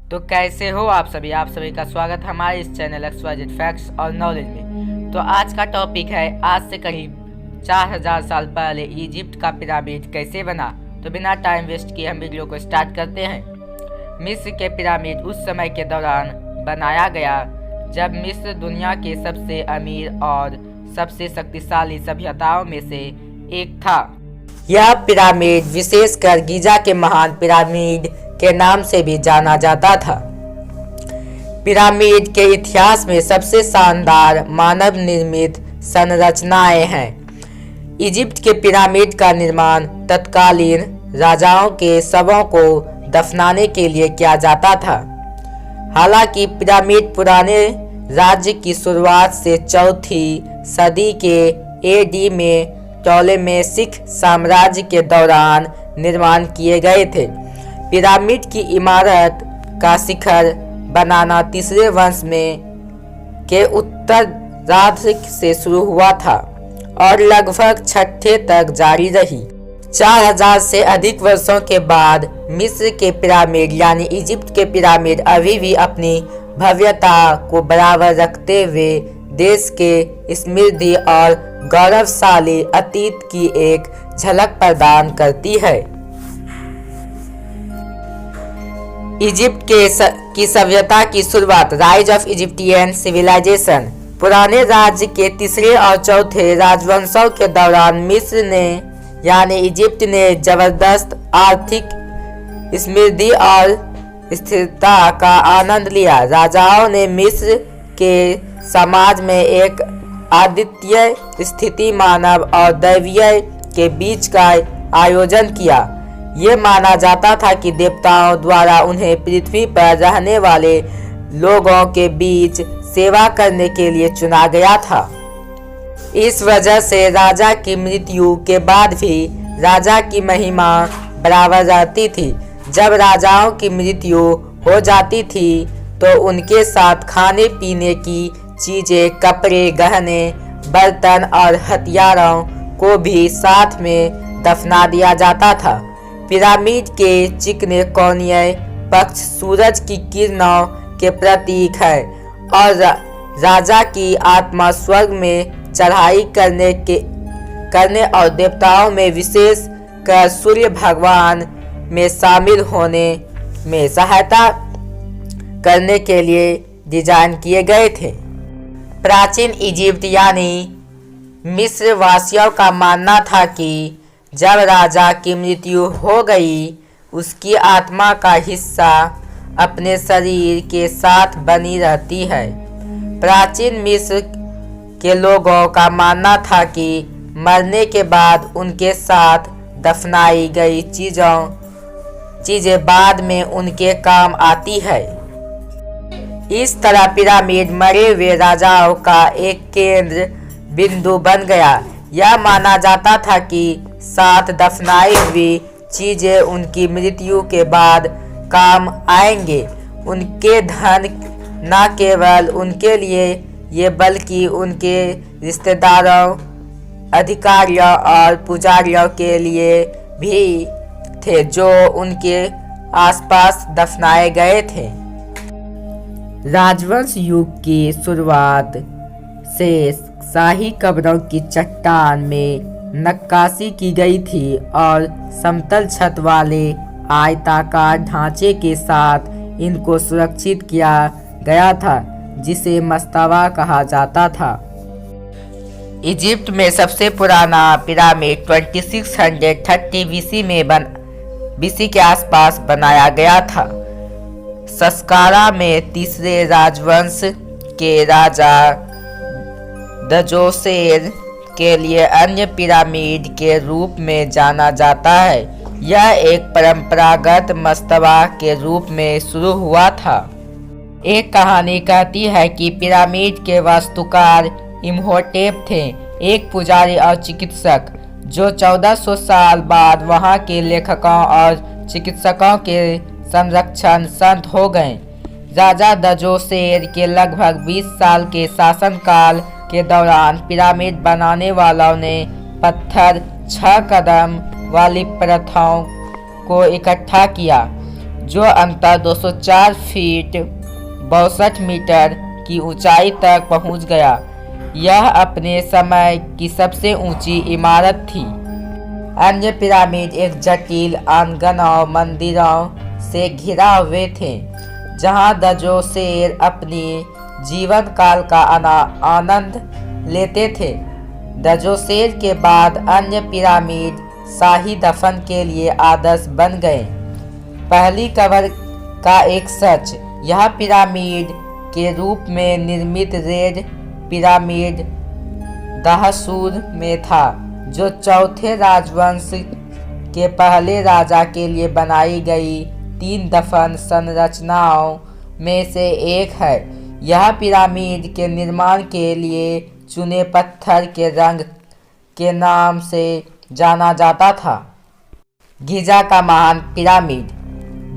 तो कैसे हो आप सभी का स्वागत है हमारे इस चैनल XYZ फैक्ट्स और नॉलेज में। तो आज का टॉपिक है आज से करीब 4000 साल पहले इजिप्ट का पिरामिड कैसे बना। तो बिना टाइम वेस्ट किए हम वीडियो को स्टार्ट करते हैं। मिस्र के पिरामिड उस समय के दौरान बनाया गया जब मिस्र दुनिया के सबसे अमीर और सबसे शक्तिशाली सभ्यताओं में से एक था। यह पिरामिड विशेषकर गीजा के महान पिरामिड के नाम से भी जाना जाता था। पिरामिड के इतिहास में सबसे शानदार मानव निर्मित संरचनाएं हैं। इजिप्ट के पिरामिड का निर्माण तत्कालीन राजाओं के शवों को दफनाने के लिए किया जाता था। हालांकि पिरामिड पुराने राज्य की शुरुआत से चौथी सदी के AD में टॉलेमेसिक साम्राज्य के दौरान निर्माण किए गए थे। पिरामिड की इमारत का शिखर बनाना तीसरे वंश में के उत्तरार्ध से शुरू हुआ था और लगभग छठे तक जारी रही। 4000 से अधिक वर्षों के बाद मिस्र के पिरामिड यानी इजिप्ट के पिरामिड अभी भी अपनी भव्यता को बराबर रखते हुए देश के समृद्धि और गौरवशाली अतीत की एक झलक प्रदान करती है। इजिप्ट की सभ्यता की शुरुआत राइज ऑफ इजिप्टियन सिविलाइजेशन। पुराने राज्य के तीसरे और चौथे राजवंशों के दौरान मिस्र ने यानी इजिप्ट ने जबरदस्त आर्थिक समृद्धि और स्थिरता का आनंद लिया। राजाओं ने मिस्र के समाज में एक अद्वितीय स्थिति मानव और दैवीय के बीच का आयोजन किया। ये माना जाता था कि देवताओं द्वारा उन्हें पृथ्वी पर रहने वाले लोगों के बीच सेवा करने के लिए चुना गया था। इस वजह से राजा की मृत्यु के बाद भी राजा की महिमा बराबर रहती थी। जब राजाओं की मृत्यु हो जाती थी तो उनके साथ खाने पीने की चीजें, कपड़े, गहने, बर्तन और हथियारों को भी साथ में दफना दिया जाता था। पिरामिड के चिकने कोनिये पक्ष सूरज की किरणों के प्रतीक है और राजा की आत्मा स्वर्ग में चढ़ाई करने और देवताओं में विशेष कर सूर्य भगवान में शामिल होने में सहायता करने के लिए डिजाइन किए गए थे। प्राचीन इजिप्ट यानी मिस्र वासियों का मानना था कि जब राजा की मृत्यु हो गई उसकी आत्मा का हिस्सा अपने शरीर के साथ बनी रहती है। प्राचीन मिस्र के लोगों का मानना था कि मरने के बाद उनके साथ दफनाई गई चीजें बाद में उनके काम आती है। इस तरह पिरामिड मरे हुए राजाओं का एक केंद्र बिंदु बन गया। यह माना जाता था कि साथ दफनाई हुई चीजें उनकी मृत्यु के बाद काम आएंगे। उनके धन न केवल उनके लिए ये बल्कि उनके रिश्तेदारों, अधिकारियों और पुजारियों के लिए भी थे जो उनके आसपास दफनाए गए थे। राजवंश युग की शुरुआत से शाही कब्रों की चट्टान में नक्काशी की गई थी और समतल छत वाले आयताकार ढांचे के साथ इनको सुरक्षित किया गया था जिसे मस्तबा कहा जाता था। इजिप्ट में सबसे पुराना पिरामिड 2630 BC के आसपास बनाया गया था। सस्कारा में तीसरे राजवंश के राजा दजोसेर के लिए अन्य पिरामिड के रूप में जाना जाता है। यह एक परंपरागत मस्तबा के रूप में शुरू हुआ था। एक कहानी कहती है कि पिरामिड के वास्तुकार इम्होटेप थे, एक पुजारी और चिकित्सक जो 1400 साल बाद वहां के लेखकों और चिकित्सकों के संरक्षण संत हो गए। राजा दजोसेर के लगभग 20 साल के शासनकाल के दौरान पिरामिड बनाने वालों ने पत्थर 6 कदम वाली परतों को इकट्ठा किया जो अंतर 204 फीट 62 मीटर की ऊंचाई तक पहुंच गया। यह अपने समय की सबसे ऊंची इमारत थी। अन्य पिरामिड एक जटिल आंगनों मंदिरों से घिरा हुए थे, जहां दजोसेर अपनी जीवन काल का आनंद लेते थे। दजोसेर के बाद अन्य पिरामिड शाही दफन के लिए आदर्श बन गए। पहली कबर का एक सच, यह पिरामिड के रूप में निर्मित रेड पिरामिड दहशूर में था, जो चौथे राजवंश के पहले राजा के लिए बनाई गई 3 दफन संरचनाओं में से एक है। यह पिरामिड के निर्माण के लिए चुने पत्थर के रंग के नाम से जाना जाता था। गीजा का महान पिरामिड।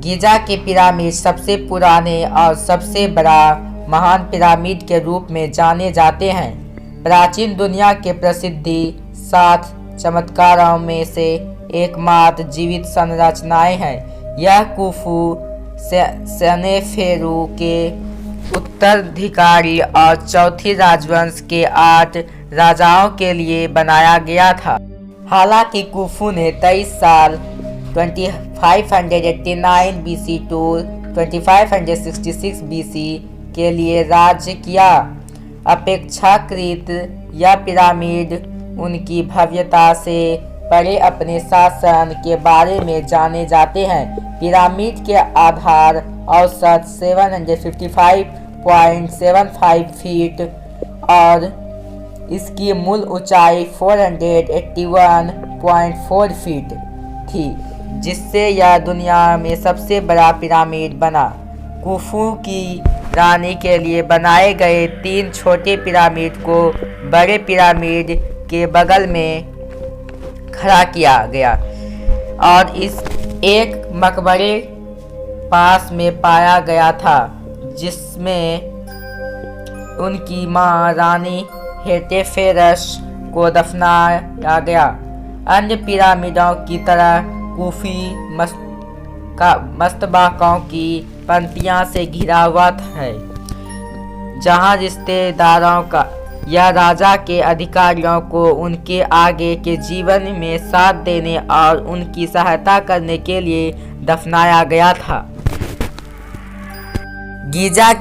गीजा के पिरामिड सबसे पुराने और सबसे बड़ा महान पिरामिड के रूप में जाने जाते हैं। प्राचीन दुनिया के प्रसिद्धि 7 चमत्कारों में से एकमात्र जीवित संरचनाएं हैं। यह खुफू सेनेफेरू के उत्तराधिकारी और चौथी राजवंश के 8 राजाओं के लिए बनाया गया था। हालांकि खुफू ने 23 साल 2589 BC टू 2566 BC के लिए राज्य किया। अपेक्षाकृत यह पिरामिड उनकी भव्यता से परे अपने शासन के बारे में जाने जाते हैं। पिरामिड के आधार औसत 755.75 फीट और इसकी मूल ऊंचाई 481.4 फीट थी, जिससे यह दुनिया में सबसे बड़ा पिरामिड बना। खुफू की रानी के लिए बनाए गए 3 छोटे पिरामिड को बड़े पिरामिड के बगल में खड़ा किया गया और इस एक मकबरे पास में पाया गया था, जिसमें उनकी मां रानी हेटेफेरस को दफनाया गया। अन्य पिरामिडों की तरह खुफू मस्तबकों की पंक्तियों से घिरा हुआ है, जहां रिश्तेदारों का या राजा के अधिकारियों को उनके आगे के जीवन में साथ देने और उनकी सहायता करने के लिए दफनाया गया था। गीजा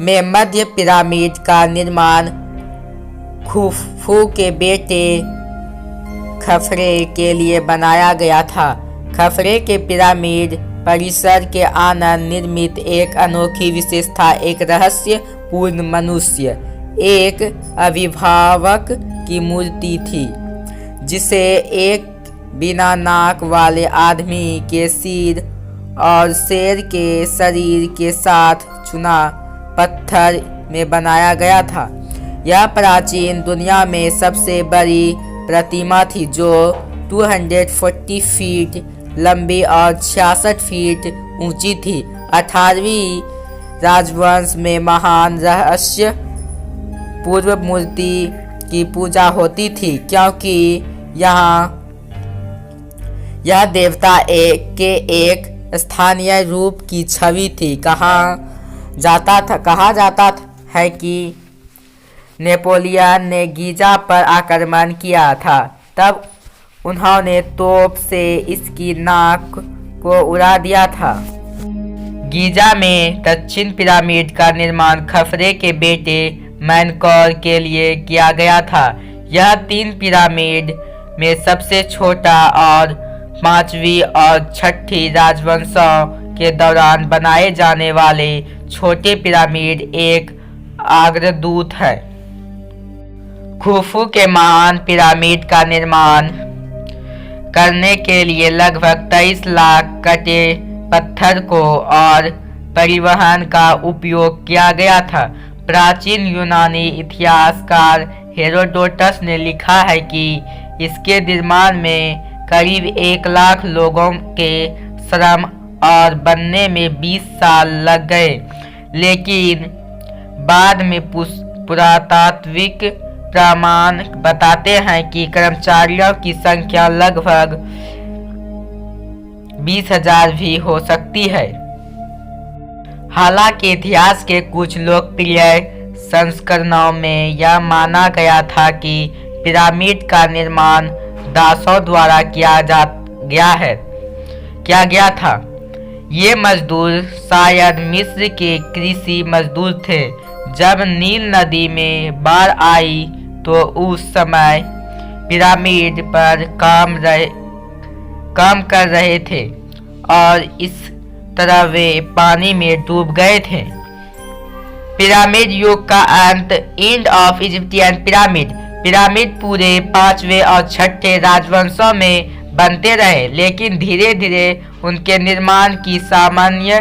में मध्य पिरामिड का निर्माण खुफू के बेटे खफरे के लिए बनाया गया था। खफरे के पिरामिड परिसर के आनंद निर्मित एक अनोखी विशेषता एक रहस्यपूर्ण मनुष्य, एक अभिभावक की मूर्ति थी, जिसे एक बिना नाक वाले आदमी के सिर और शेर के शरीर के साथ चुना पत्थर में बनाया गया था। यह प्राचीन दुनिया में सबसे बड़ी प्रतिमा थी, जो 240 फीट लंबी और 66 फीट ऊंची थी। 18वीं राजवंश में महान रहस्य पूर्व मूर्ति की पूजा होती थी, क्योंकि यह देवता के एक स्थानीय रूप की छवि थी। कहा जाता है कि नेपोलियन ने गीजा पर आक्रमण किया था, तब उन्होंने तोप से इसकी नाक को उड़ा दिया था। गीजा में दक्षिण पिरामिड का निर्माण खफरे के बेटे मैनकौर के लिए किया गया था। यह 3 पिरामिड में सबसे छोटा और 5वीं और 6ठी राजवंशों के दौरान बनाए जाने वाले छोटे पिरामिड एक अग्रदूत है। खुफू के महान पिरामिड का निर्माण करने के लिए लगभग 23 लाख कटे पत्थर को और परिवहन का उपयोग किया गया था। प्राचीन यूनानी इतिहासकार हेरोडोटस ने लिखा है कि इसके निर्माण में करीब 1 लाख लोगों के श्रम और बनने में 20 साल लग गए, लेकिन बाद में पुरातात्विक प्रमाण बताते हैं कि कर्मचारियों की संख्या लगभग 20,000 भी हो सकती है। हालांकि इतिहास के कुछ लोकप्रिय संस्करणों में यह माना गया था कि पिरामिड का निर्माण दासों द्वारा किया गया था। ये मजदूर शायद मिस्र के कृषि मजदूर थे। जब नील नदी में बाढ़ आई तो उस समय पिरामिड पर काम कर रहे थे और इस तरह वे पानी में डूब गए थे। पिरामिड युग का अंत, एंड ऑफ इजिप्टियन पिरामिड पूरे 5वें और 6ठे राजवंशों में बनते रहे, लेकिन धीरे धीरे उनके निर्माण की सामान्य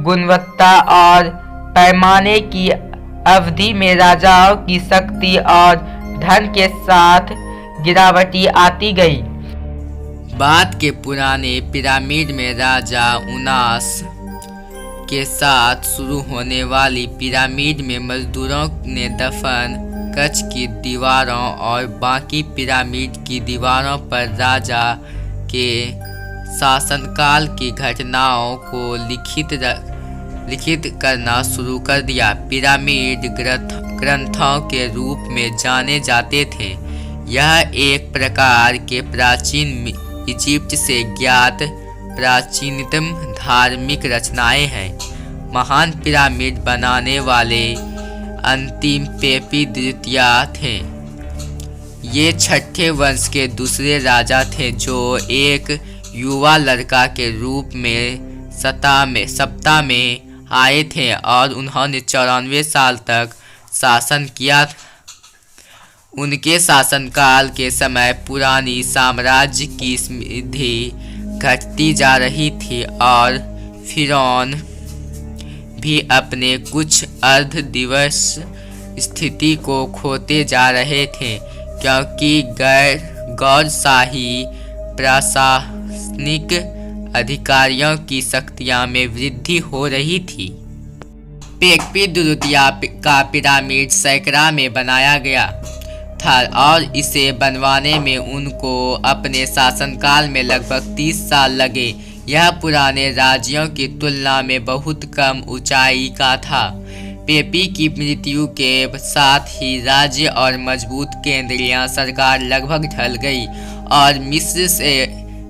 गुणवत्ता और पैमाने की अवधि में राजाओं की शक्ति और धन के साथ गिरावटी आती गई। बाद के पुराने पिरामिड में राजा उनास के साथ शुरू होने वाली पिरामिड में मजदूरों ने दफन कक्ष की दीवारों और बाकी पिरामिड की दीवारों पर राजा के शासनकाल की घटनाओं को लिखित करना शुरू कर दिया। पिरामिड ग्रंथों के रूप में जाने जाते थे। यह एक प्रकार के प्राचीन इजिप्ट से ज्ञात प्राचीनतम धार्मिक रचनाएं हैं। महान पिरामिड बनाने वाले अंतिम पेपी द्वितीय थे। ये 6ठे वंश के दूसरे राजा थे जो एक युवा लड़का के रूप में सत्ता में आए थे और उन्होंने 94 साल तक शासन किया। उनके शासनकाल के समय पुरानी साम्राज्य की समृद्धि घटती जा रही थी और फिरौन भी अपने कुछ अर्ध दिवस स्थिति को खोते जा रहे थे, क्योंकि गौरशाही प्रशासनिक अधिकारियों की शक्तियां में वृद्धि हो रही थी। पेपी द्वितीय का पिरामिड सैकड़ा में बनाया गया था और इसे बनवाने में उनको अपने शासनकाल में लगभग 30 साल लगे। यह पुराने राज्यों की तुलना में बहुत कम ऊंचाई का था। पेपी की मृत्यु के साथ ही राज्य और मजबूत केंद्रीय सरकार लगभग ढल गई और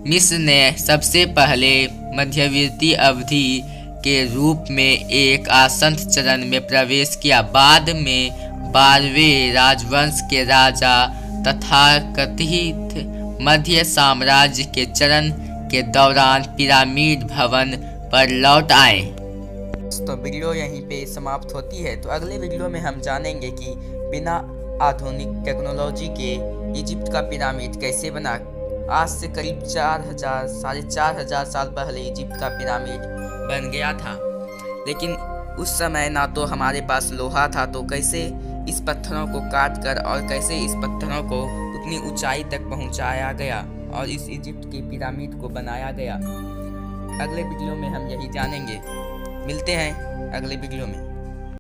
मिस्र ने सबसे पहले मध्यवर्ती अवधि के रूप में एक आसन्न चरण में प्रवेश किया। बाद में 12वें राजवंश के राजा तथाकथित मध्य साम्राज्य के चरण के दौरान पिरामिड भवन पर लौट आए। तो वीडियो यहीं पे समाप्त होती है। तो अगले वीडियो में हम जानेंगे कि बिना आधुनिक टेक्नोलॉजी के इजिप्ट का पिरामिड कैसे बना। आज से करीब 4,000 साढ़े 4,000 साल पहले इजिप्ट का पिरामिड बन गया था, लेकिन उस समय ना तो हमारे पास लोहा था, तो कैसे इस पत्थरों को काट कर और कैसे इस पत्थरों को उतनी ऊंचाई तक पहुंचाया गया और इस इजिप्ट के पिरामिड को बनाया गया। अगले वीडियो में हम यही जानेंगे। मिलते हैं अगले वीडियो में।